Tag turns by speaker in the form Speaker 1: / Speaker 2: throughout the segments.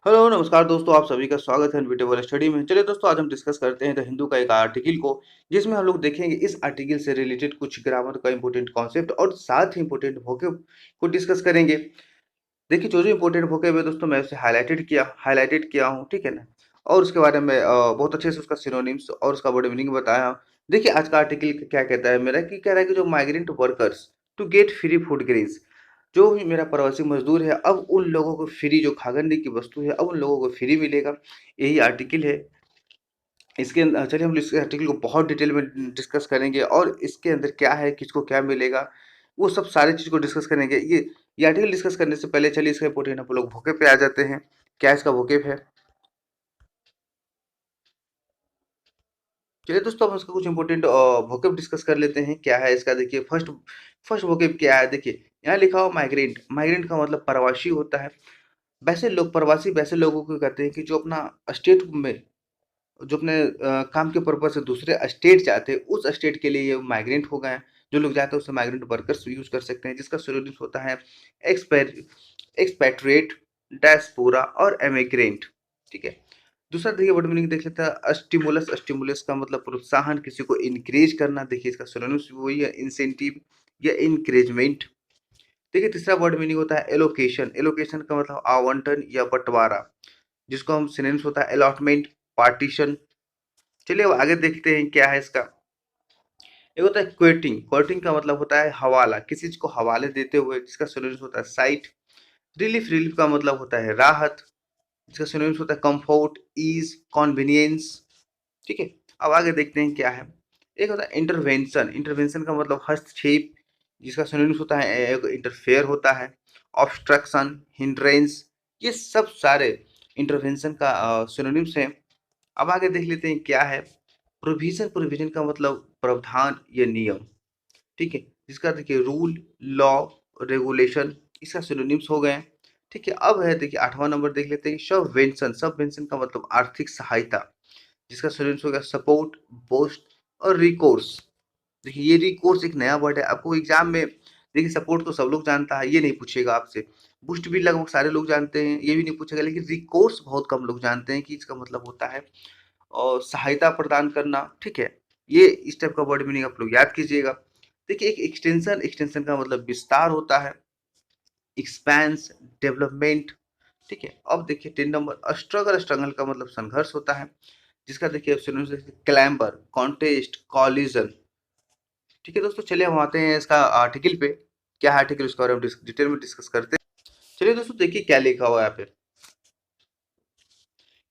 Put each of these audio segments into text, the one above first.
Speaker 1: Hello, नमस्कार दोस्तों, आप सभी का स्वागत है वीडियो वाला स्टडी में। चलिए दोस्तों, आज हम डिस्कस करते हैं द हिंदू का एक आर्टिकल को, जिसमें हम लोग देखेंगे इस आर्टिकल से रिलेटेड कुछ ग्रामर का इंपॉर्टेंट कॉन्सेप्ट और साथ ही इंपॉर्टेंट वोकैब को डिस्कस करेंगे। देखिए, जो-जो इंपॉर्टेंट वोकैब है दोस्तों, मैं उसे हाइलाइटेड किया हूँ, ठीक है ना? और उसके बारे में बहुत अच्छे से उसका सिनोनिम्स और उसका वर्ड मीनिंग बताया हूँ। देखिए, आज का आर्टिकल क्या कहता है मेरा कि कह रहा है कि जो migrant workers to get free food grains, जो भी मेरा प्रवासी मजदूर है, अब उन लोगों को फ्री जो खागरने की वस्तु है, अब उन लोगों को फ्री मिलेगा। यही आर्टिकल है। इसके चलिए हम इस आर्टिकल को बहुत डिटेल में डिस्कस करेंगे और इसके अंदर क्या है, किसको क्या मिलेगा, वो सब सारी चीज़ को डिस्कस करेंगे। ये आर्टिकल डिस्कस करने से पहले चलिए इसका इम्पोर्टेंट हम लोग वोकैब पे आ जाते हैं। क्या इसका वोकैब है? चलिए दोस्तों, हम इसका कुछ इम्पोर्टेंट वोकैब डिस्कस कर लेते हैं। क्या है इसका? देखिए, फर्स्ट फर्स्ट वोकैब क्या है? देखिए, यहाँ लिखा हुआ माइग्रेंट। माइग्रेंट का मतलब प्रवासी होता है। वैसे लोग प्रवासी वैसे लोगों को कहते हैं कि जो अपना स्टेट में जो अपने काम के पर्पज से दूसरे स्टेट जाते हैं, उस स्टेट के लिए ये माइग्रेंट हो गए हैं। जो लोग जाते हैं उसे माइग्रेंट वर्कर्स यूज कर सकते हैं, जिसका सिनोनिम्स होता है एक्सपैर एक्सपैट्रिएट, डायस्पोरा और एमिग्रेंट। ठीक है। दूसरा देखिए वर्ड मीनिंग देख लेते हैं। स्टिमुलस। स्टिमुलस का मतलब प्रोत्साहन, किसी को इनक्रेज करना। देखिए इसका सिनोनिम्स वही है, इंसेंटिव या इनक्रेजमेंट। देखिए तीसरा वर्ड मीनिंग होता है एलोकेशन। एलोकेशन का मतलब आवंटन या बंटवारा, जिसको हम सिनोनिम्स होता है अलॉटमेंट, पार्टीशन। चलिए अब आगे देखते हैं क्या है इसका। एक होता है क्वेटिंग। क्वेटिंग का मतलब होता है हवाला, किसी चीज को हवाले देते हुए, जिसका सिनोनिम्स होता है साइट। रिलीफ। रिलीफ का मतलब होता है राहत, जिसका सिनोनिम्स होता है कंफर्ट, ईज, कन्वीनियंस। ठीक है। अब आगे देखते हैं क्या है। एक होता है इंटरवेंशन। इंटरवेंशन का मतलब हस्तक्षेप, जिसका सिनोनिम्स होता है एक इंटरफेयर होता है, ऑब्स्ट्रक्शन, हिंड्रेंस। ये सब सारे इंटरवेंशन का सिनोनिम्स हैं। अब आगे देख लेते हैं क्या है। प्रोविजन। प्रोविजन का मतलब प्रावधान या नियम। ठीक है। जिसका देखिए रूल, लॉ, रेगुलेशन, इसका सिनोनिम्स हो गए। ठीक है। अब है देखिए 8वां नंबर देख लेते हैं सबवेंशन। सबवेंशन का मतलब आर्थिक सहायता, जिसका सिनोनिम्स हो गया सपोर्ट, बूस्ट और रिकोर्स। देखिए ये रिकोर्स एक नया वर्ड है आपको एग्जाम में। देखिए सपोर्ट तो सब लोग जानता है, ये नहीं पूछेगा आपसे। बूस्ट भी लगभग सारे लोग जानते हैं, ये भी नहीं पूछेगा। लेकिन रिकोर्स बहुत कम लोग जानते हैं कि इसका मतलब होता है और सहायता प्रदान करना। ठीक है। ये इस टाइप का वर्ड मीनिंग आप लोग याद कीजिएगा। देखिए एक एक्सटेंशन। एक्सटेंशन का मतलब विस्तार होता है, एक्सपेंस, डेवलपमेंट। ठीक है। अब देखिए 10 नंबर स्ट्रगल। स्ट्रगल का मतलब संघर्ष होता है, जिसका देखिए क्लैम्बर, कॉन्टेस्ट, कॉलिजन। ठीक है दोस्तों, चलिए हम आते हैं इसका आर्टिकल पे। क्या है आर्टिकल, उसके बारे में डिटेल में डिस्कस करते हैं। चलिए दोस्तों, देखिए क्या लिखा हुआ है यहाँ पे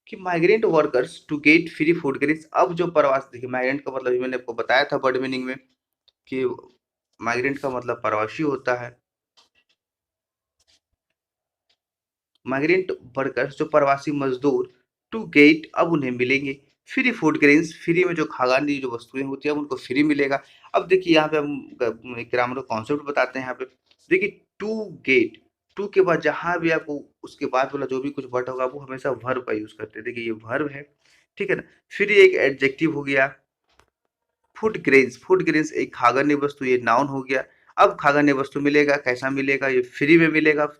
Speaker 1: कि migrant workers to get free food grains. अब जो प्रवास, देखिए माइग्रेंट का मतलब मैंने आपको बताया था वर्ड मीनिंग में कि माइग्रेंट का मतलब प्रवासी होता है। माइग्रेंट वर्कर्स जो प्रवासी मजदूर टू गेट, अब उन्हें मिलेंगे फ्री फूड ग्रेन्स। फ्री में जो खागानी जो वस्तुएं होती है उनको फ्री मिलेगा। अब देखिए यहाँ पे हम एक ग्रामर का कॉन्सेप्ट बताते हैं यहाँ पे। देखिए टू गेट, टू के बाद जहां भी आपको उसके बाद वाला जो भी कुछ वर्ड होगा वो हमेशा वर्ब का यूज करते हैं। देखिए ये वर्ब है, ठीक है ना। फिर ये एक एडजेक्टिव हो गया। Food grains. फूड ग्रेन्स एक खागन्य वस्तु, ये नाउन हो गया। अब खागन्य वस्तु मिलेगा, कैसा मिलेगा? ये फ्री में मिलेगा।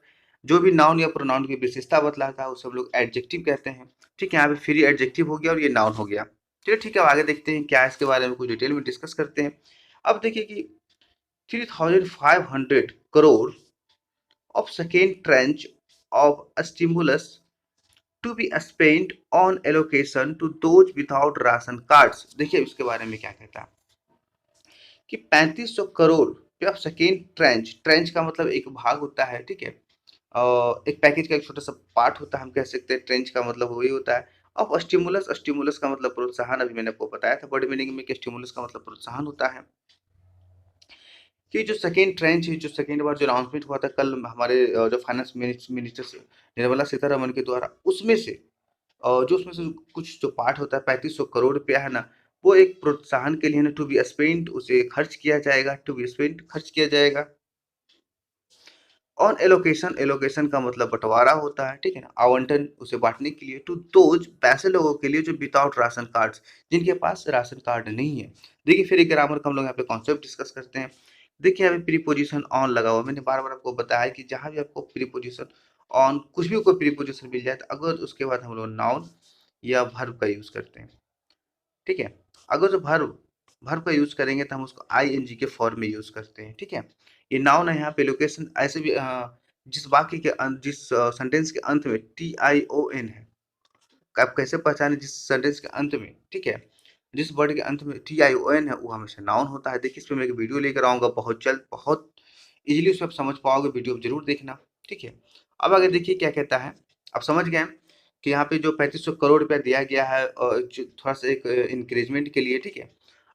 Speaker 1: जो भी नाउन या प्रोनाउन की विशेषता बतलाता है उसे हम लोग एडजेक्टिव कहते हैं। ठीक है। यहाँ पे फ्री एडजेक्टिव हो गया और ये नाउन हो गया। चलिए ठीक है, अब आगे देखते हैं क्या है इसके बारे में, कुछ डिटेल में डिस्कस करते हैं। अब देखिए कि 3500 crore of second tranche of a stimulus to be spent on allocation to those without ration cards। देखिए उसके बारे में क्या कहता है कि 3500 करोड़ पे अब सेकेंड ट्रेंच। ट्रेंच का मतलब एक भाग होता है, ठीक है। एक पैकेज का एक छोटा सा पार्ट होता है, हम कह सकते हैं ट्रेंच का मतलब वही होता है। अब स्टिमुलस। स्टिमुलस का मतलब प्रोत्साहन, अभी मैंने आपको बताया था वर्ड मीनिंग में कि स्टिमुलस का मतलब प्रोत्साहन होता है। कि जो सेकेंड ट्रेंच है, जो सेकेंड बार जो अनाउंसमेंट हुआ था कल हमारे जो फाइनेंस मिनिस्टर निर्मला सीतारमन के द्वारा, उसमें से जो उसमें से कुछ जो पार्ट होता है 3500 करोड़ रुपया है ना, वो एक प्रोत्साहन के लिए ना टू बी स्पेंट, उसे खर्च किया जाएगा। टू बी स्पेंट खर्च किया जाएगा ऑन एलोकेशन। एलोकेशन का मतलब बंटवारा होता है, ठीक है ना, आवंटन, उसे बांटने के लिए। टू दोज, पैसे लोगों के लिए जो विदाउट राशन कार्ड्स, जिनके पास राशन कार्ड नहीं है। देखिए फिर एक ग्रामर का हम लोग यहाँ पे कॉन्सेप्ट डिस्कस करते हैं। देखिए यहाँ पे प्रीपोजिशन ऑन लगा हुआ, मैंने बार बार आपको बताया कि जहां भी आपको प्रीपोजिशन ऑन, कुछ भी कोई प्रीपोजिशन मिल जाए तो अगर उसके बाद हम लोग नाउन या वर्ब का यूज करते हैं, ठीक है। अगर जो वर्ब वर्ब का यूज करेंगे तो हम उसको आईएनजी के फॉर्म में यूज करते हैं, ठीक है। ये नाउन है, यहाँ पे लोकेशन ऐसे भी जिस वाक्य के जिस सेंटेंस के अंत में TION है, आप कैसे पहचाने जिस सेंटेंस के अंत में, ठीक है, जिस वर्ड के अंत में TION है वो हमेशा नाउन होता है। देखिए इस पे मैं एक वीडियो लेकर आऊंगा बहुत जल्द, बहुत इजीली उसमें आप समझ पाओगे, वीडियो जरूर देखना, ठीक है। अब आगे देखिए क्या कहता है, आप समझ गए कि यहाँ पे जो 3500 करोड़ रुपया दिया गया है थोड़ा सा एक इंक्रेजमेंट के लिए, ठीक है।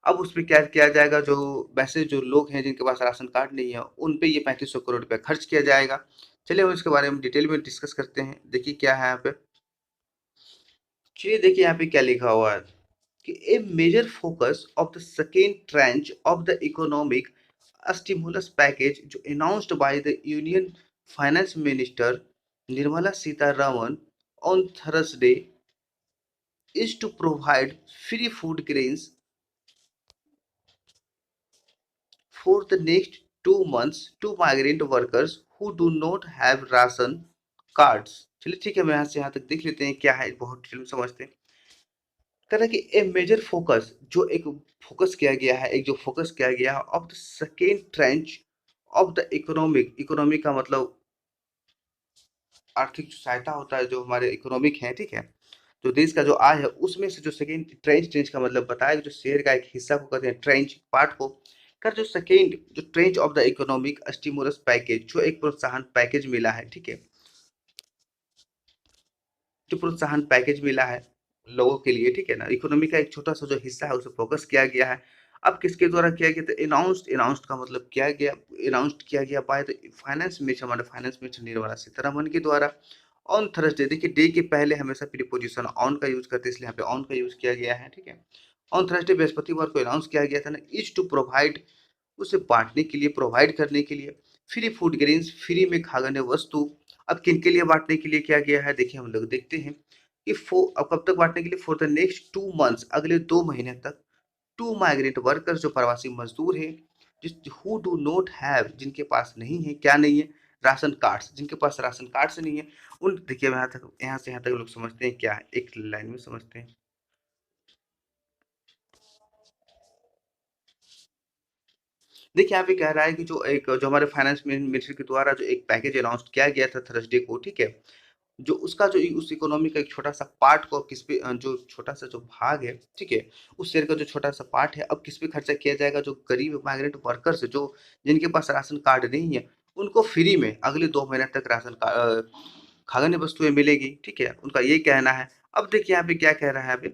Speaker 1: अब उस पर क्या किया जाएगा, जो वैसे जो लोग हैं जिनके पास राशन कार्ड नहीं है उन पे ये 3500 करोड़ रुपया खर्च किया जाएगा। चलिए हम इसके बारे में डिटेल में डिस्कस करते हैं। देखिए क्या है यहाँ पे, चलिए देखिए यहाँ पे क्या लिखा हुआ है कि a major focus of the second tranche of the economic stimulus package announced by the Union Finance Minister Nirmala Sitharaman on Thursday is to provide free food grains for the next 2 months to migrant workers who do not have ration cards। चलिए ठीक है, हम यहाँ से यहाँ तक देख लेते हैं क्या है, बहुत डिटेल में समझते हैं। कह रहा है कि ए मेजर फोकस, जो एक फोकस किया गया है, एक जो फोकस किया गया है of the second tranche of the economic, economic का मतलब आर्थिक जो सहायता होता है, जो हमारे इकोनॉमिक है, ठीक है, जो देश का जो आय है उसमें से जो सेकेंड ट्रेंच, ट्रेंच का मतलब बताया जो शेयर का एक हिस्सा को कहते हैं ट्रेंच पार्ट को, कर जो सेकेंड जो trench of the economic stimulus package, जो एक प्रोत्साहन पैकेज मिला है, ठीक है, जो प्रोत्साहन पैकेज मिला है लोगों के लिए, ठीक है ना, इकोनॉमी का एक छोटा सा जो हिस्सा है उसे फोकस किया गया है। अब किसके द्वारा किया गया, तो अनाउंस्ड, अनाउंस्ड का मतलब किया गया, अनाउंस्ड किया गया बाय द फाइनेंस मिनिस्टर, हमारे फाइनेंस मिनिस्टर निर्मला सीतारमन के द्वारा ऑन थर्सडे। देखिए डे के पहले हमेशा प्रीपोजिशन ऑन का यूज करते हैं, इसलिए यहाँ पे ऑन का यूज किया गया है, ठीक है। ऑन थर्सडे बृहस्पतिवार को अनाउंस किया गया था ना, इज टू प्रोवाइड, उसे बांटने के लिए, प्रोवाइड करने के लिए फ्री फूड ग्रेन्स, फ्री में खाद्यान्न वस्तु। अब किन के लिए बांटने के लिए किया गया है, देखिए हम लोग देखते हैं कि अब कब तक बांटने के लिए, फॉर द नेक्स्ट 2 मंथ्स, अगले 2 महीने तक, टू माइग्रेंट वर्कर्स, जो प्रवासी मजदूर हैं, जिस हु डू नॉट हैव, जिनके पास नहीं है, क्या नहीं है, राशन कार्ड्स, जिनके पास राशन कार्ड्स नहीं है उन, देखिए यहाँ तक, यहाँ से यहाँ तक लोग समझते हैं क्या है, एक लाइन में समझते हैं। देखिए यहाँ पे कह रहा है कि जो हमारे फाइनेंस मिनिस्टर के द्वारा जो एक पैकेज अनाउंस किया गया था थर्सडे को, ठीक है, जो उसका जो उस इकोनॉमी का एक छोटा सा पार्ट को किस पे जो छोटा सा जो भाग है, ठीक है, उस शेयर का जो छोटा सा पार्ट है अब किस पे खर्चा किया जाएगा, जो गरीब माइग्रेंट वर्कर्स है, जो जिनके पास राशन कार्ड नहीं है उनको फ्री में अगले 2 महीने तक राशन कार्ड, खाद्यान्न वस्तुएं मिलेगी, ठीक है, उनका ये कहना है। अब देखिए यहाँ पे क्या कह रहा है अभी,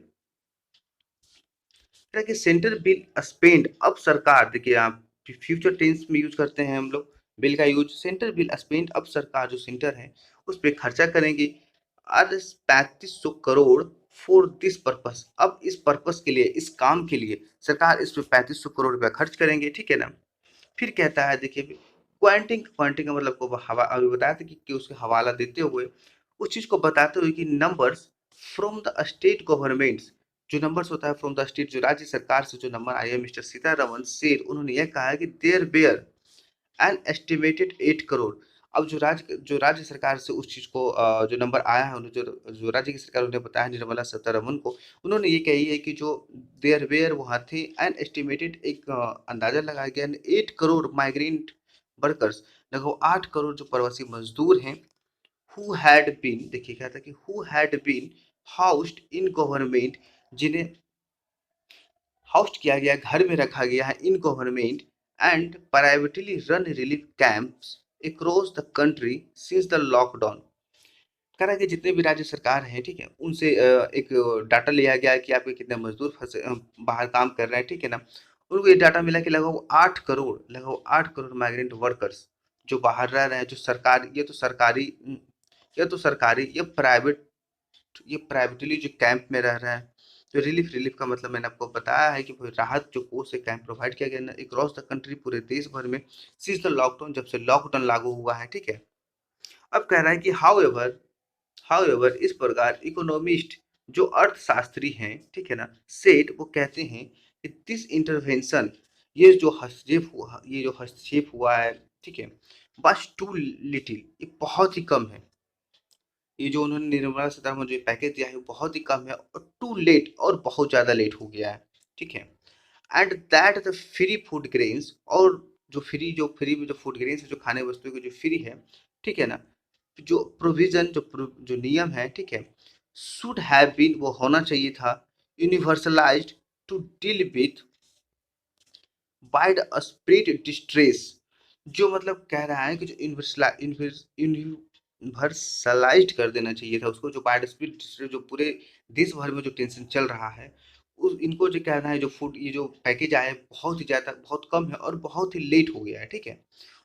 Speaker 1: कि सेंटर बिल स्पेंड, अब सरकार, देखिए आप फ्यूचर टेंस में यूज करते हैं हम लोग बिल का यूज, सेंटर बिल स्पेंड, अब सरकार जो सेंटर है उस पर खर्चा करेंगे आज 3500 करोड़ फॉर दिस पर्पस। अब इस पर्पस के लिए, इस काम के लिए सरकार इस पे 3500 करोड़ रुपया खर्च करेंगे, ठीक है ना। फिर कहता है देखिए क्वांटिंग, क्वांटिंग का मतलब को हवा अभी बताया था कि उसके हवाला देते हुए उस चीज को बताते हुए कि numbers from the state governments, जो नंबर्स होता है फ्रॉम द स्टेट, जो राज्य सरकार से जो नंबर आए हैं, मिस्टर सीतारमन सेठ, उन्होंने यह कहा है कि there were an estimated 8 crore. अब जो राज्य सरकार से उस चीज को जो नंबर आया है, जो जो राज्य की सरकार उन्हें बताया निर्मला सीतारमन को, उन्होंने ये कही है कि जो देयर वेयर वहाँ थे एन एस्टिमेटेड, एक अंदाजा लगाया गया 8 करोड़ माइग्रेंट वर्कर्स, लगभग 8 करोड़ जो प्रवासी मजदूर हैं, हु हैड बीन, देखिए क्या था कि who had been housed in government, जिन्हें हाउस्ड किया गया, घर में रखा गया है in government and privately run relief camps across the country since the lockdown. कह रहा है कि जितने भी राज्य सरकार हैं, ठीक है, उनसे एक डाटा लिया गया है कि आपके कितने मजदूर फंसे बाहर काम कर रहे हैं, ठीक है ना। उनको ये डाटा मिला कि लगभग 8 करोड़, लगभग 8 करोड़ माइग्रेंट वर्कर्स जो बाहर रह रहे हैं, जो सरकार, ये तो सरकारी, ये प्राइवेटली जो कैंप में रह रहे हैं, जो रिलीफ, रिलीफ का मतलब मैंने आपको बताया है कि राहत जो कोष से कैंप प्रोवाइड किया गया अक्रॉस द कंट्री, पूरे देश भर में, सिंस द लॉकडाउन, जब से लॉकडाउन लागू हुआ है, ठीक है। अब कह रहा है कि हाउएवर, हाउएवर इस प्रकार इकोनॉमिस्ट, जो अर्थशास्त्री हैं, ठीक है ना, सेठ, वो कहते हैं कि दिस इंटरवेंशन, ये जो हस्तक्षेप हुआ है, ठीक है, बस टू लिटिल, ये बहुत ही कम है, ये जो उन्होंने निर्मला सीतारमण जो पैकेज दिया है वो बहुत ही कम है और टू लेट और बहुत ज़्यादा लेट हो गया है, ठीक है। And that the free food grains और जो फ्री में जो फूड ग्रेन्स है, जो खाने वस्तुओं की जो फ्री है, ठीक है ना, जो प्रोविजन जो नियम है, ठीक है, शुड हैव बीन वो होना चाहिए था universalized to deal with widespread distress. जो मतलब कह रहा है कि जो यूनिवर्सलाइज्ड कर देना चाहिए था उसको, जो वाइड स्प्रेड डिस्ट्रेस, जो पूरे देश भर में जो टेंशन चल रहा है, उस इनको जो कहना है जो फूड ये जो पैकेज आया है बहुत ही ज़्यादा बहुत कम है और बहुत ही लेट हो गया है, ठीक है।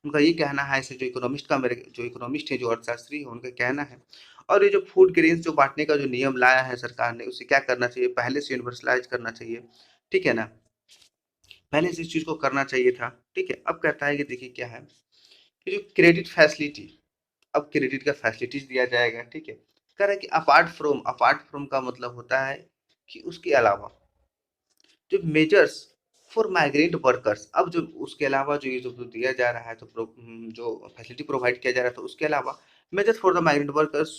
Speaker 1: उनका ये कहना है, ऐसे जो इकोनॉमिस्ट है, जो अर्थशास्त्री है, उनका कहना है। और ये जो फूड ग्रेन्स जो बांटने का जो नियम लाया है सरकार ने, उसे क्या करना चाहिए, पहले से यूनिवर्सलाइज करना चाहिए, ठीक है ना, पहले से इस चीज़ को करना चाहिए था, ठीक है। अब कहता है कि देखिए क्या है कि जो क्रेडिट फैसिलिटी, अब क्रेडिट का फैसिलिटीज दिया जाएगा, ठीक है। कह रहा है कि अपार्ट फ्रॉम का मतलब होता है कि उसके अलावा जो मेजर्स फॉर माइग्रेंट वर्कर्स, अब जो उसके अलावा जो ये जो दिया जा रहा है, तो जो फैसिलिटी प्रोवाइड किया जा रहा था उसके अलावा measures for the migrant workers,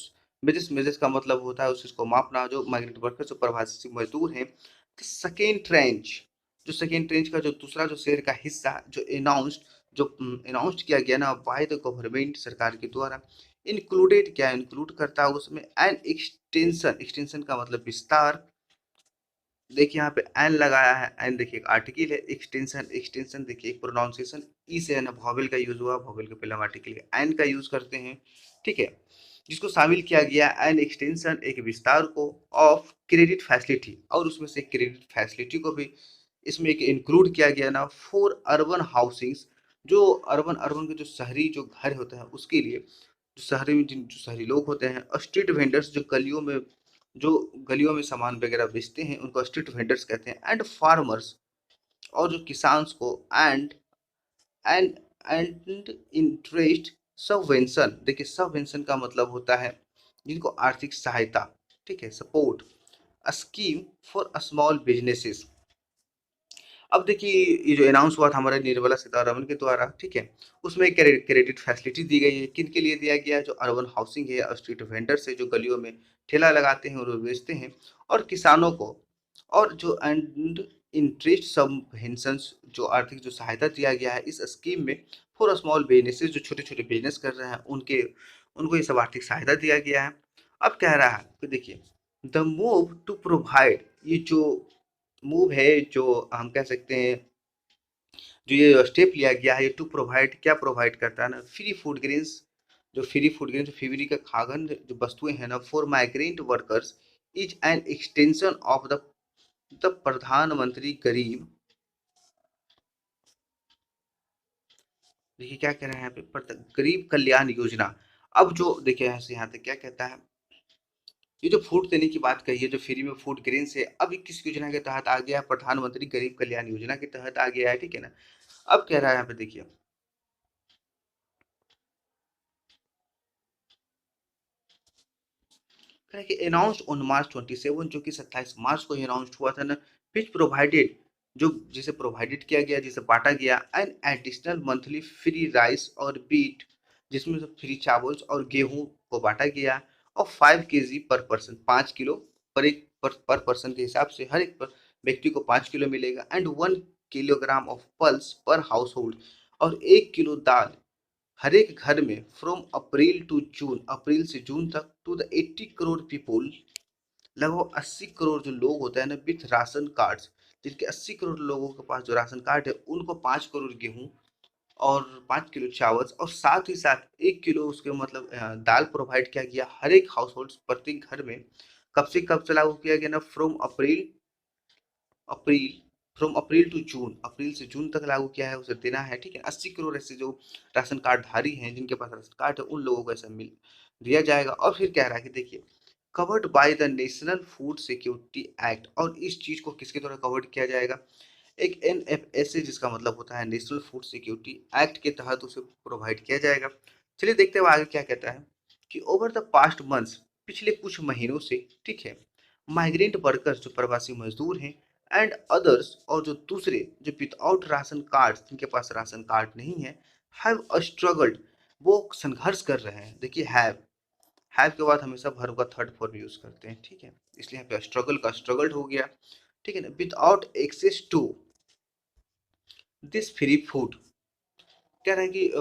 Speaker 1: measures measures का मतलब होता है उस चीज़ को मापना, जो माइग्रेंट वर्कर्स जो प्रवासी मजदूर हैं। सेकेंड ट्रेंच, जो सेकेंड ट्रेंच का जो दूसरा जो शेयर का हिस्सा जो अनाउंस्ड किया गया ना बाय द गवर्नमेंट, सरकार के द्वारा, इंक्लूडेड क्या इंक्लूड करता है उसमें एन एक्सटेंशन, एक्सटेंशन का मतलब विस्तार। देखिए यहाँ पे एन लगाया है, एन देखिए एक आर्टिकल है, एक्सटेंशन, एक्सटेंशन देखिए एक प्रोनाउंसिएशन ई से है ना, वॉवेल का यूज हुआ, वॉवेल के पहले हम आर्टिकल एन का यूज करते हैं, ठीक है, जिसको शामिल किया गया एन एक्सटेंशन एक विस्तार को ऑफ क्रेडिट फैसिलिटी, और उसमें से क्रेडिट फैसिलिटी को भी इसमें एक इंक्लूड किया गया ना फॉर अर्बन हाउसिंग्स, जो अर्बन अर्बन के जो शहरी जो घर होते हैं उसके लिए, जो शहरी में जो शहरी लोग होते हैं, स्ट्रीट वेंडर्स जो गलियों में सामान वगैरह बेचते हैं उनको स्ट्रीट वेंडर्स कहते हैं, एंड फार्मर्स, और जो किसान को, and and and interest subvention, देखिए सबवेंशन का मतलब होता है जिनको आर्थिक सहायता, ठीक है, support scheme for small businesses. अब देखिए ये जो अनाउंस हुआ था हमारे निर्मला सीतारमण के द्वारा, ठीक है, उसमें क्रेडिट फैसिलिटी दी गई है, किन के लिए दिया गया है, जो अर्बन हाउसिंग है या स्ट्रीट वेंडर्स है, जो गलियों में ठेला लगाते हैं और वो बेचते हैं, और किसानों को, और जो एंड इंटरेस्ट सबवेंशंस, जो आर्थिक जो सहायता दिया गया है इस स्कीम में फॉर स्मॉल बिजनेसेस, जो छोटे छोटे बिजनेस कर रहे हैं उनके उनको ये सब आर्थिक सहायता दिया गया है। अब कह रहा है कि देखिए द मूव टू प्रोवाइड, ये जो मूव है, जो हम कह सकते हैं जो ये स्टेप लिया गया है, ये टू प्रोवाइड क्या प्रोवाइड करता है ना, फ्री फूड ग्रेन्स, जो फ्री फूड ग्रेन, जो फ्री का खागन जो वस्तुएं हैं ना for migrant workers, is an extension of the प्रधानमंत्री गरीब, देखिए क्या कह रहे हैं यहाँ पे, गरीब कल्याण योजना। अब जो देखिए यहाँ से यहाँ तक क्या कहता है, ये जो फूड देने की बात कही है, जो फ्री में फूड ग्रेन से, अब ये किस योजना के तहत आ गया है, प्रधानमंत्री गरीब कल्याण योजना के तहत आ गया है, ठीक है ना। अब कह रहा है यहाँ पे देखिए कि अनाउंस्ड ऑन मार्च 27, जो कि 27 मार्च को अनाउंस्ड हुआ था ना, विच प्रोवाइडेड, जो जिसे प्रोवाइडेड किया गया, जिसे बांटा गया an additional monthly free rice और बीट, जिसमें से फ्री चावल और गेहूं को बांटा गया, और 5 kg पर पर्सन, 5 किलो पर पर्सन के हिसाब से हर एक व्यक्ति को 5 किलो मिलेगा, एंड 1 किलोग्राम ऑफ पल्स पर हाउस होल्ड, और 1 किलो दाल हर एक घर में फ्रॉम अप्रैल टू जून, अप्रैल से जून तक, टू द 80 करोड़ पीपुल, लगभग 80 करोड़ जो लोग होते हैं ना विथ राशन कार्ड, जिनके 80 करोड़ लोगों के पास जो राशन कार्ड है उनको 5 करोड़ गेहूं और 5 किलो चावल, और साथ ही साथ 1 किलो उसके मतलब दाल प्रोवाइड किया गया हर एक हाउस होल्ड प्रत्येक घर में। कब से कब से लागू किया गया ना, अप्रैल फ्रॉम अप्रैल टू जून, अप्रैल से जून तक लागू किया है, उसे देना है, ठीक है। 80 करोड़ ऐसे जो राशन कार्ड धारी हैं जिनके पास राशन कार्ड है उन लोगों को ऐसा मिल दिया जाएगा। और फिर कह रहा है कि देखिए covered by the national food security act, और इस चीज को किसके द्वारा कवर्ड किया जाएगा, एक NFSA, जिसका मतलब होता है नेशनल फूड सिक्योरिटी एक्ट के तहत उसे प्रोवाइड किया जाएगा। चलिए देखते हुए आगे क्या कहता है कि ओवर द पास्ट मंथ्स, पिछले कुछ महीनों से, ठीक है, माइग्रेंट वर्कर्स जो प्रवासी मजदूर हैं, एंड अदर्स, और जो दूसरे जो विदाउट राशन कार्ड, जिनके पास राशन कार्ड नहीं है, हैव स्ट्रगल्ड, वो संघर्ष कर रहे हैं, देखिए हैव हैव के बाद हमेशा वर्ब का थर्ड फॉर्म यूज करते हैं, ठीक है। इसलिए यहाँ पे स्ट्रगल का स्ट्रगल्ड हो गया, ठीक है ना। Without access to this free food, कह रहे हैं कि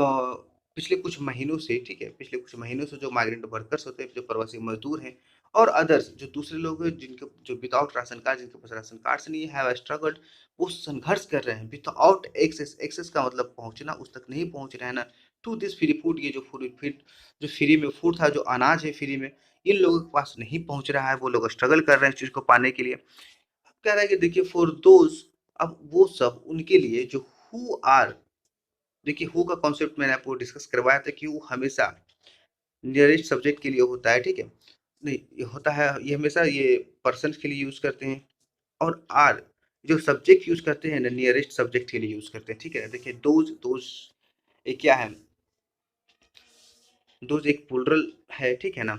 Speaker 1: पिछले कुछ महीनों से, ठीक है, पिछले कुछ महीनों से जो माइग्रेंट वर्कर्स होते हैं, जो प्रवासी मजदूर हैं और अदर्स जो दूसरे लोग हैं जिनके जो विदाउट राशन कार्ड, जिनके पास राशन कार्ड नहीं है, हैव स्ट्रगल्ड, वो संघर्ष कर रहे हैं विदाउट एक्सेस। एक्सेस का मतलब पहुंचना, उस तक नहीं पहुंच रहे हैं ना, टू दिस फ्री फूड, ये जो फूड जो फ्री में फूड था, जो अनाज है फ्री में, इन लोगों के पास नहीं पहुंच रहा है, वो लोग स्ट्रगल कर रहे हैं इस चीज को पाने के लिए। कह रहा है कि देखिए फॉर दोज, अब वो सब उनके लिए जो हु आर, देखिए हु का कॉन्सेप्ट मैंने आपको डिस्कस करवाया था कि वो हमेशा नियरेस्ट सब्जेक्ट के लिए होता है, ठीक है। नहीं, ये होता है, ये हमेशा ये पर्सन के लिए यूज करते हैं, और आर जो सब्जेक्ट यूज करते हैं ना, नियरेस्ट सब्जेक्ट के लिए यूज करते हैं, ठीक है। देखिए दोज, दोज ये क्या है, दोज एक प्लूरल है, ठीक है ना,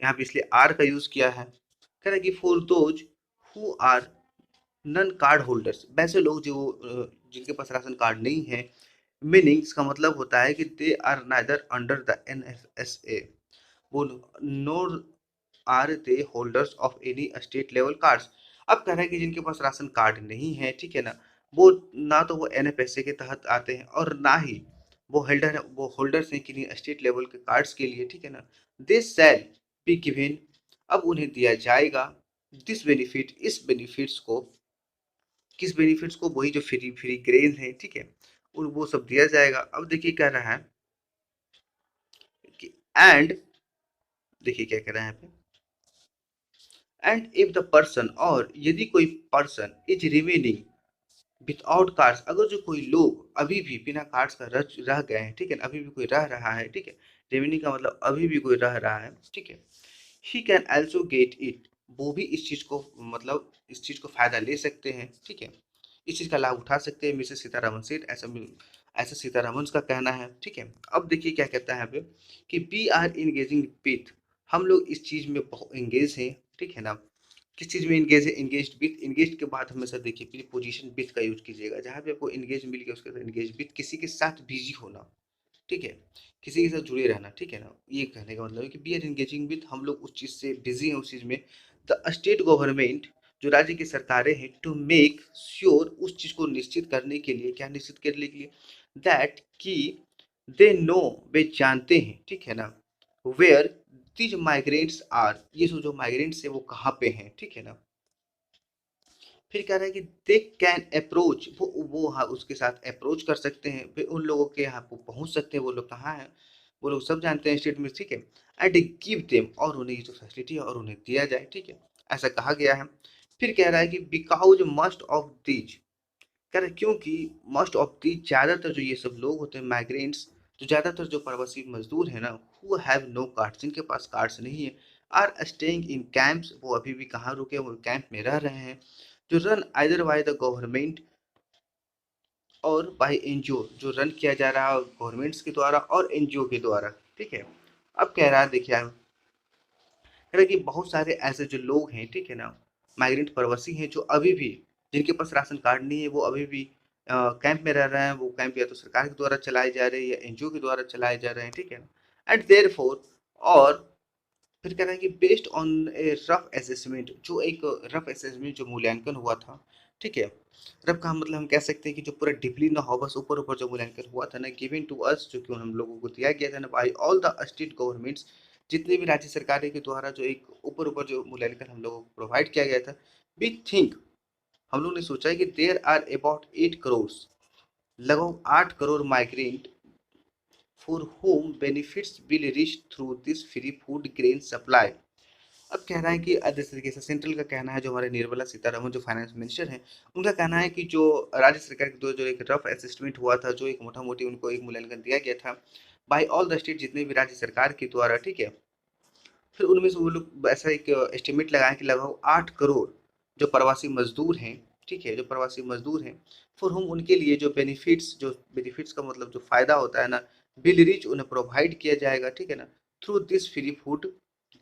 Speaker 1: यहाँ पे इसलिए आर का यूज किया है। कह रहा है कि for those who are non card holders, वैसे लोग जो जिनके पास राशन कार्ड नहीं है, मीनिंग इसका मतलब होता है कि they are neither under the NFSA, वो nor are they holders of any state level cards. अब कह रहा है कि जिनके पास राशन कार्ड नहीं है, ठीक है ना, वो ना तो वो एनएफएसए के तहत आते हैं और ना ही वो होल्डर्स हैं किन्हीं स्टेट लेवल के कार्ड्स के लिए, ठीक है ना। दिस शैल बी गिवन, अब उन्हें दिया जाएगा दिस बेनिफिट, इस बेनिफिट्स को, किस बेनिफिट्स को, वही जो फ्री फ्री ग्रेन है, ठीक है, और वो सब दिया जाएगा। अब देखिए कह रहा है कि एंड, देखिए क्या कह रहा है यहाँ पे, एंड इफ द पर्सन, और यदि कोई person is remaining without cards, अगर जो कोई लोग अभी भी बिना कार्ड्स का रह गए हैं, ठीक है ना, अभी भी कोई रह रहा है, ठीक है, रिमेनिंग का मतलब अभी भी कोई रह रहा है, ठीक है, he can also get it, वो भी इस चीज को, मतलब इस चीज को फायदा ले सकते हैं, ठीक है, इस चीज का लाभ उठा सकते हैं। मिसेस सीतारमन सेठ, ऐसा सीतारमन का कहना है, ठीक है। अब देखिए क्या कहता है यहाँ पे कि वी आर इंगेजिंग विथ, हम लोग इस चीज में बहुत इंगेज हैं, ठीक है ना। किस चीज में इंगेज है, इंगेज विथ, इंगेज के बाद हमेशा देखिए प्रीपोजिशन विथ का यूज कीजिएगा, जहां पे आपको इंगेज मिल गया उसके साथ इंगेज विथ, किसी के साथ बिजी होना, ठीक है, किसी के साथ जुड़े रहना, ठीक है ना। ये कहने का मतलब है कि वी आर एंगेजिंग विद, हम लोग उस चीज से बिजी हैं, उस चीज में। द स्टेट गवर्नमेंट, जो राज्य की सरकारें हैं, टू मेक श्योर, उस चीज को निश्चित करने के लिए, क्या निश्चित करने के लिए, दैट कि दे नो, वे जानते हैं, ठीक है ना, वेयर दीज माइग्रेंट्स आर, ये जो माइग्रेंट्स है वो कहाँ पे हैं, ठीक है ना। फिर कह रहा है कि दे कैन अप्रोच, वो हाँ उसके साथ अप्रोच कर सकते हैं, फिर उन लोगों के यहाँ वो पहुंच सकते हैं, वो लोग कहाँ हैं, वो लोग सब जानते हैं स्टेट में, ठीक है। एंड गिव देम, और उन्हें ये जो फैसिलिटी है और उन्हें दिया जाए, ठीक है, ऐसा कहा गया है। फिर कह रहा है कि बिकॉज मस्ट ऑफ दीज, कह रहा है क्योंकि मस्ट ऑफ दीज, ज्यादातर जो ये सब लोग होते हैं माइग्रेंट्स, जो ज्यादातर जो प्रवासी मजदूर है ना, हु हैव नो कार्ड्स, जिनके पास कार्ड्स नहीं है, आर स्टेइंग इन कैंप्स, वो अभी भी कहाँ रुके, वो कैंप में रह रहे हैं, जो run either by the government और बाय एनजीओ, जो रन किया जा रहा है गवर्नमेंट्स के द्वारा और एनजीओ के द्वारा, ठीक है। अब कह रहा है, देखिए कह रहा है कि बहुत सारे ऐसे जो लोग हैं, ठीक है ना, माइग्रेंट प्रवासी हैं, जो अभी भी, जिनके पास राशन कार्ड नहीं है, वो अभी भी कैंप में रह रहे हैं, वो कैंप या तो सरकार के द्वारा चलाए जा रहे हैं या एनजीओ के द्वारा चलाए जा रहे हैं, ठीक है ना। एंड देयरफॉर, और फिर कह रहा है कि based on A rough assessment, जो एक रफ असेसमेंट जो मूल्यांकन हुआ था, ठीक है, रफ का मतलब हम कह सकते हैं कि जो पूरा डीपली ना हो, बस ऊपर ऊपर जो मूल्यांकन हुआ था ना, गिवन टू अस, जो कि हम लोगों को दिया गया था ना, by all the state governments, जितने भी राज्य सरकारें के द्वारा जो एक ऊपर ऊपर जो मूल्यांकन हम लोगों को प्रोवाइड किया गया था, वी थिंक, हम लोग ने सोचा है कि देयर आर अबाउट 8 करोड़, लगभग 8 crore migrant for home benefits will reach through this free food grain supply. अब कह रहा है कि जिस तरीके से सेंट्रल का कहना है, जो हमारे निर्मला सीतारमन जो फाइनेंस मिनिस्टर हैं, उनका कहना है कि जो राज्य सरकार के द्वारा जो एक रफ असेसमेंट हुआ था, जो एक मोटा मोटी उनको एक मूल्यांकन दिया गया था बाय ऑल द स्टेट, जितने भी राज्य सरकार के द्वारा, ठीक है, फिर उनमें से वो लोग ऐसा एक एस्टिमेट लगाए कि लगभग 8 करोड़ जो प्रवासी मजदूर हैं, ठीक है, जो प्रवासी मजदूर हैं, फिर हम उनके लिए जो बेनिफिट्स का मतलब जो फायदा होता है ना, बिल रिच उन्हें प्रोवाइड किया जाएगा, ठीक है ना, through this free food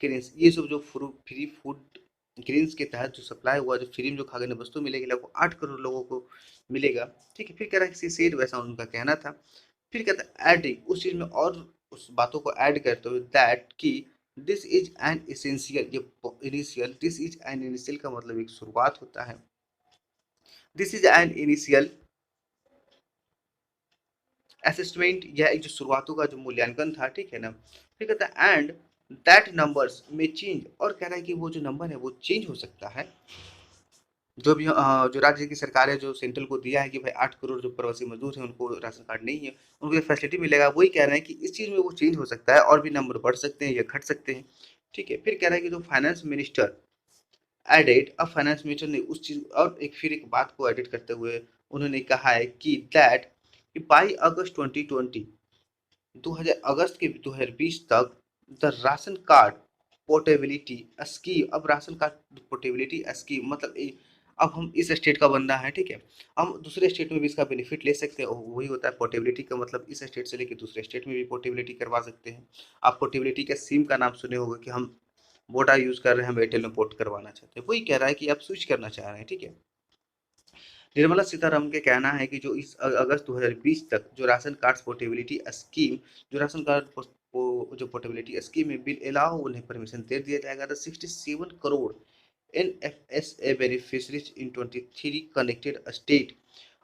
Speaker 1: grains, ये सब जो फ्री फूड ग्रेन्स के तहत जो सप्लाई हुआ, जो फ्री में जो खाद्यान्न वस्तु मिलेगी, लगभग 8 करोड़ लोगों को मिलेगा, ठीक है। फिर कह रहा है सेड, वैसा उनका कहना था। फिर कहता है एडिंग, उस चीज में और उस बातों को ऐड करते हुए, दैट की दिस इज एन इसेंशियल, ये initial, this is an initial का मतलब एक शुरुआत होता है। This is an initial assessment, यह एक जो शुरुआतों का जो मूल्यांकन था, ठीक है ना। फिर कहता है एंड दैट नंबर्स में चेंज, और कह रहा है कि वो जो नंबर है वो चेंज हो सकता है। जो भी जो राज्य की सरकार है, जो सेंट्रल को दिया है कि भाई 8 करोड़ जो प्रवासी मजदूर हैं उनको राशन कार्ड नहीं है, उनको ये फैसिलिटी मिलेगा, वही कह रहे हैं कि इस चीज़ में वो चेंज हो सकता है और भी नंबर बढ़ सकते हैं या घट सकते हैं। ठीक है, फिर कह रहा है कि जो फाइनेंस मिनिस्टर एडेड, अब फाइनेंस मिनिस्टर ने उस चीज और एक फिर एक बात को एडिट करते हुए उन्होंने कहा है कि दैट बाई अगस्त 2020, 2000 अगस्त के 2020 तक the ration card portability scheme, अब राशन कार्ड पोर्टेबिलिटी स्कीम मतलब अब हम इस स्टेट का बंदा है, ठीक है, हम दूसरे स्टेट में भी इसका बेनिफिट ले सकते हैं। वही होता है पोर्टेबिलिटी का मतलब, इस स्टेट से लेकर दूसरे स्टेट में भी पोर्टेबिलिटी करवा सकते हैं। आप पोर्टेबिलिटी के सिम का नाम सुने होगा कि हम वोडा यूज कर रहे हैं, हम एयरटेल में पोर्ट करवाना चाहते हैं, वही कह रहा है कि आप स्विच करना चाह रहे हैं, ठीक है। निर्मला सीतारमन के कहना है कि जो इस अगस्त 2020 तक जो राशन कार्ड पोर्टेबिलिटी स्कीम, जो राशन कार्ड जो पोर्टेबिलिटी स्कीम में बिल अलाउ उन्हें परमिशन दे दिया जाएगा। The 67 crore NFSA beneficiaries in 23 connected state,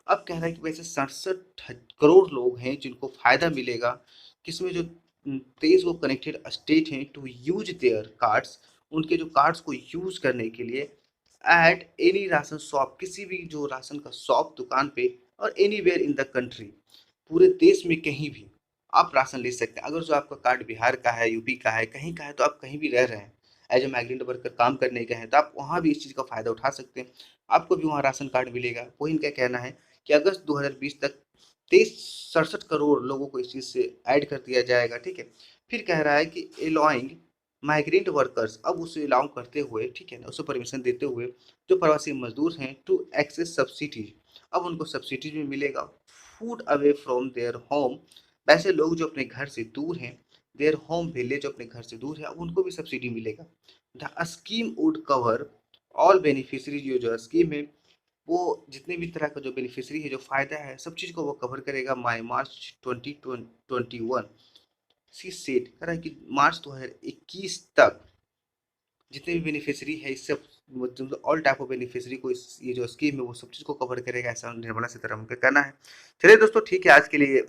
Speaker 1: अब कह रहा है कि वैसे 67 करोड़ लोग हैं जिनको फायदा मिलेगा, किसमें जो 23 वो कनेक्टेड स्टेट हैं टू यूज देयर कार्ड्स, उनके जो कार्ड्स को यूज करने के लिए एट एनी राशन शॉप, किसी भी जो राशन का शॉप दुकान पे, और एनीवेयर इन द कंट्री, पूरे देश में कहीं भी आप राशन ले सकते हैं। अगर जो आपका कार्ड बिहार का है, यूपी का है, कहीं का है, तो आप कहीं भी रह रहे हैं, एज ए माइग्रेंट वर्कर काम करने के हैं, तो आप वहाँ भी इस चीज़ का फ़ायदा उठा सकते हैं, आपको भी वहाँ राशन कार्ड मिलेगा। वही इनका कहना है कि अगस्त 2020 तक 63 करोड़ लोगों को इस चीज़ से ऐड कर दिया जाएगा, ठीक है। फिर कह रहा है कि अलाउइंग माइग्रेंट वर्कर्स, अब उसे अलाउ करते हुए, ठीक है ना, उसे परमिशन देते हुए जो प्रवासी मजदूर हैं टू एक्सेस सब्सिडीज, अब उनको सब्सिडी भी मिलेगा। Food away from their home, वैसे लोग जो अपने घर से दूर हैं, देयर होम विलेज, अपने घर से दूर है, अब उनको भी सब्सिडी मिलेगा। The scheme would cover all beneficiaries, ये जो स्कीम है वो जितने भी तरह का जो बेनिफिशरी है, जो फायदा है, सब चीज को वो कवर करेगा। माई मार्च 2021 सी सेट, कह रहा है कि मार्च 2021 तक जितने भी बेनिफिशियरी है, इस सब मतलब ऑल टाइप ऑफ बेनिफिशियरी को इस ये जो स्कीम है वो सब चीज़ को कवर करेगा, ऐसा निर्मला सीतारमन का कहना है। चलिए दोस्तों, ठीक है, आज के लिए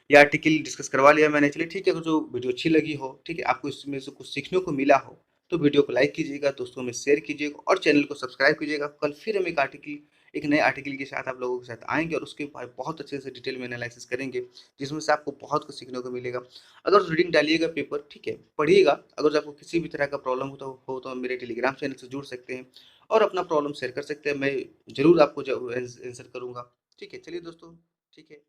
Speaker 1: ये आर्टिकल डिस्कस करवा लिया मैंने। चलिए ठीक है, अगर जो वीडियो अच्छी लगी हो, ठीक है, आपको इसमें से कुछ सीखने को मिला हो, तो वीडियो को लाइक कीजिएगा, दोस्तों में शेयर कीजिएगा और चैनल को सब्सक्राइब कीजिएगा। कल फिर हम एक नए आर्टिकल के साथ आप लोगों के साथ आएंगे और उसके बारे बहुत अच्छे से डिटेल में एनालिसिस करेंगे, जिसमें से आपको बहुत कुछ सीखने को मिलेगा। अगर रीडिंग डालिएगा पेपर, ठीक है, पढ़िएगा। अगर जो आपको किसी भी तरह का प्रॉब्लम हो तो मेरे टेलीग्राम चैनल से जुड़ सकते हैं और अपना प्रॉब्लम शेयर कर सकते हैं, मैं जरूर आपको आंसर करूँगा। ठीक है, चलिए दोस्तों, ठीक है।